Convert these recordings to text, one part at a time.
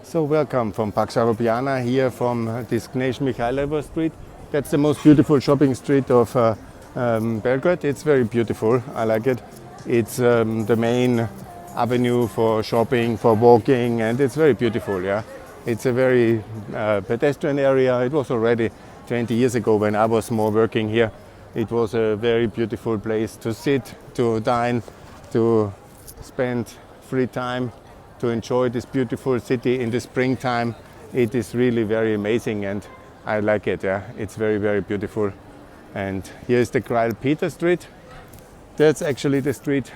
So welcome from Pax Europiana here from this Ganjemikhail Street. That's the most beautiful shopping street of Belgrade. It's very beautiful, I like it. It's the main avenue for shopping, for walking, and it's very beautiful, yeah. It's a very pedestrian area. It was already 20 years ago when I was more working here. It was a very beautiful place to sit, to dine, to spend free time, to enjoy this beautiful city in the springtime. It is really very amazing and I like it, yeah. It's very, very beautiful. And here is the Kralj Peter Street. That's actually the street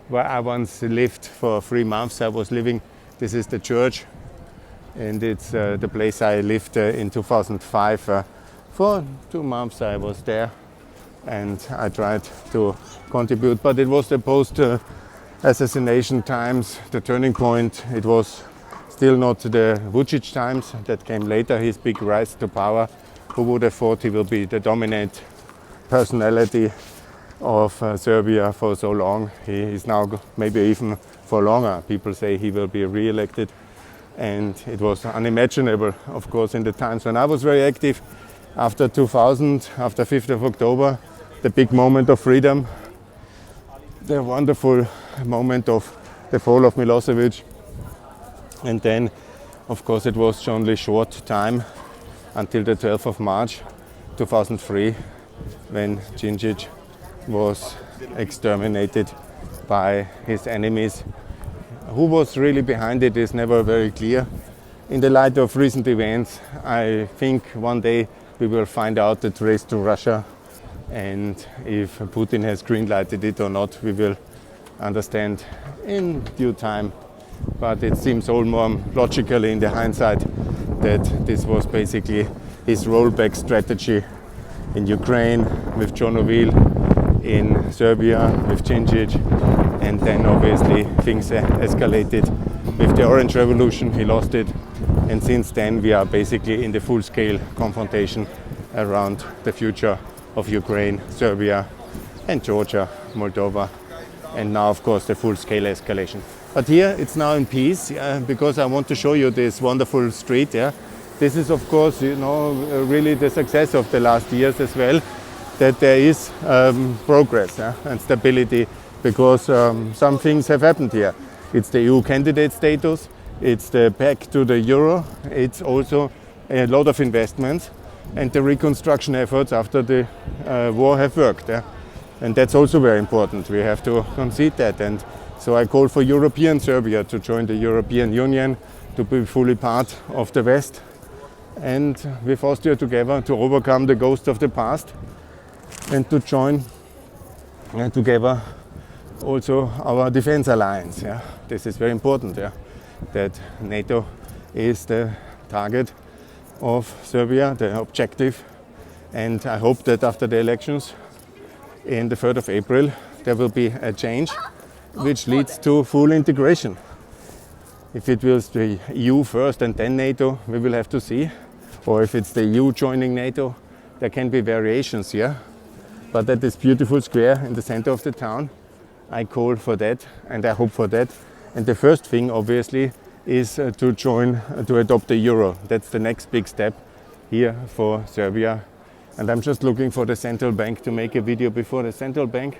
where I once lived for 3 months. I was living, this is the church, and it's the place I lived in 2005. For 2 months I was there and I tried to contribute, but it was the post-assassination times, the turning point. It was still not the Vučić times that came later, his big rise to power. Who would have thought he will be the dominant personality of Serbia for so long? He is now maybe even for longer. People say he will be re-elected, and it was unimaginable, of course, in the times when I was very active. After 2000, after 5th of October, the big moment of freedom, the wonderful moment of the fall of Milosevic, and then, of course, it was only short time until the 12th of March 2003, when Djindjic was exterminated by his enemies. Who was really behind it is never very clear. In the light of recent events, I think one day we will find out the trace to Russia, and if Putin has green-lighted it or not, we will understand in due time. But it seems all more logically in the hindsight that this was basically his rollback strategy in Ukraine with Chernobyl, in Serbia with Djindjic, and then obviously things escalated with the Orange Revolution. He lost it, and since then we are basically in the full-scale confrontation around the future of Ukraine, Serbia, and Georgia, Moldova, and now of course the full-scale escalation. But here it's now in peace, because I want to show you this wonderful street. Yeah, this is of course, you know, really the success of the last years as well, that there is progress and stability, because some things have happened here. It's the EU candidate status, it's the back to the euro, it's also a lot of investments, and the reconstruction efforts after the war have worked. Yeah? And that's also very important. We have to concede that. And so I call for European Serbia to join the European Union, to be fully part of the West, and with Austria together to overcome the ghost of the past, and to join together also our defense alliance. Yeah? This is very important, yeah? That NATO is the target of Serbia, the objective, and I hope that after the elections in the 3rd of April there will be a change which leads to full integration. If it will be EU first and then NATO, we will have to see, or if it's the EU joining NATO, there can be variations here. But at this beautiful square in the center of the town, I call for that and I hope for that. And the first thing obviously is to adopt the euro. That's the next big step here for Serbia. And I'm just looking for the central bank to make a video before the central bank,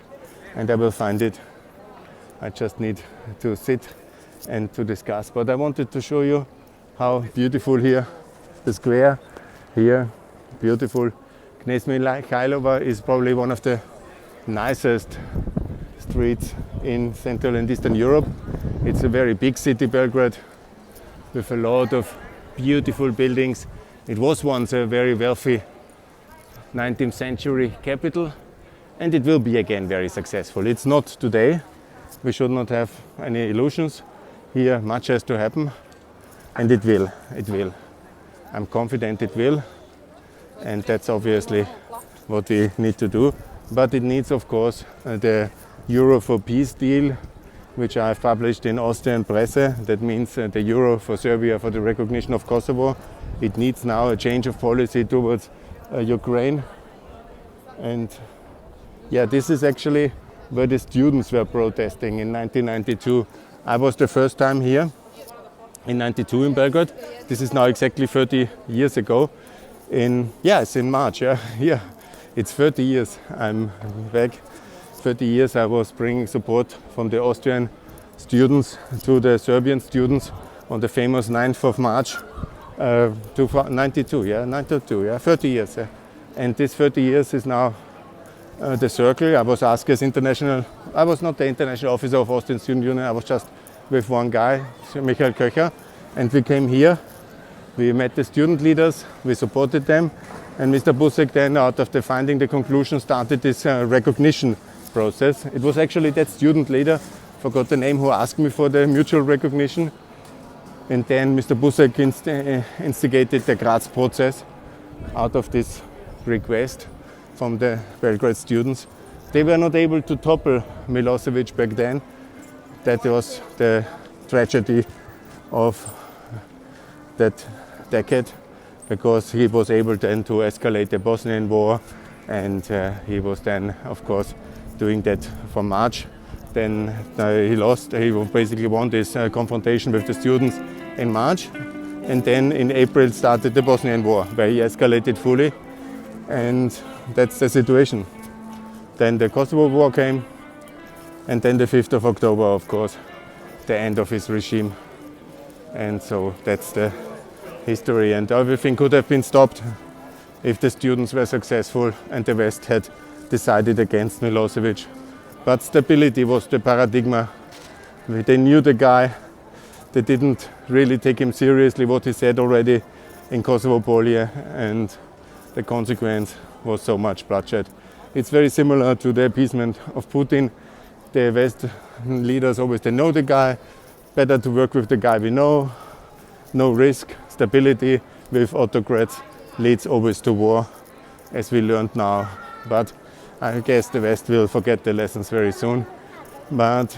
and I will find it. I just need to sit and to discuss. But I wanted to show you how beautiful here, the square here, beautiful. Ganjemikhailova is probably one of the nicest streets in Central and Eastern Europe. It's a very big city, Belgrade, with a lot of beautiful buildings. It was once a very wealthy 19th century capital, and it will be again very successful. It's not today. We should not have any illusions. Here much has to happen, and it will. It will. I'm confident it will, and that's obviously what we need to do. But it needs, of course, the Euro for Peace deal, which I've published in Austrian Presse. That means the euro for Serbia for the recognition of Kosovo. It needs now a change of policy towards Ukraine. And yeah, this is actually where the students were protesting in 1992. I was the first time here in '92 in Belgrade. This is now exactly 30 years ago. It's in March. Yeah, it's 30 years. I'm back. 30 years I was bringing support from the Austrian students to the Serbian students on the famous 9th of March 92. 30 years. And this 30 years is now the circle. I was asked as international. I was not the international officer of Austrian Student Union. I was just with one guy, Michael, and we came here. We met the student leaders, we supported them, and Mr. Busek then, out of the finding the conclusion, started this recognition process. It was actually that student leader, forgot the name, who asked me for the mutual recognition. And then Mr. Busek instigated the Graz process out of this request from the Belgrade students. They were not able to topple Milosevic back then. That was the tragedy of that decade, because he was able then to escalate the Bosnian war, and he was then, of course, doing that for March. Then he lost. He basically won this confrontation with the students in March, and then in April started the Bosnian war, where he escalated fully, and that's the situation. Then the Kosovo war came, and then the 5th of October, of course, the end of his regime. And so that's the history, and everything could have been stopped if the students were successful and the West had decided against Milosevic. But stability was the paradigm. They knew the guy. They didn't really take him seriously, what he said already in Kosovo Polje, and the consequence was so much bloodshed. It's very similar to the appeasement of Putin. The West leaders always, they know the guy, better to work with the guy we know, no risk. Stability with autocrats leads always to war, as we learned now. But I guess the West will forget the lessons very soon. But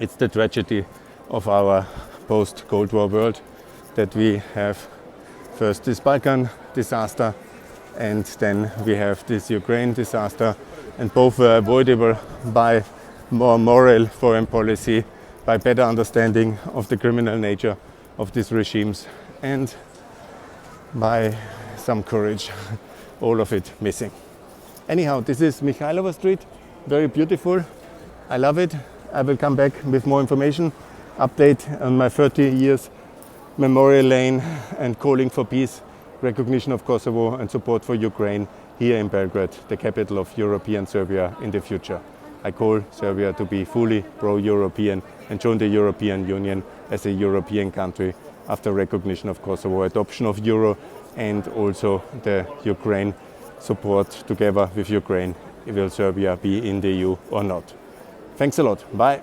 it's the tragedy of our post-Cold War world that we have first this Balkan disaster, and then we have this Ukraine disaster, and both were avoidable by more moral foreign policy, by better understanding of the criminal nature of these regimes, and by some courage. All of it missing. Anyhow, this is Mikhailova Street, very beautiful. I love it. I will come back with more information, update on my 30 years memorial lane and calling for peace, recognition of Kosovo and support for Ukraine here in Belgrade, the capital of European Serbia in the future. I call Serbia to be fully pro-European and join the European Union as a European country after recognition of Kosovo, adoption of Euro, and also the Ukraine support together with Ukraine. Will Serbia be in the EU or not? Thanks a lot. Bye.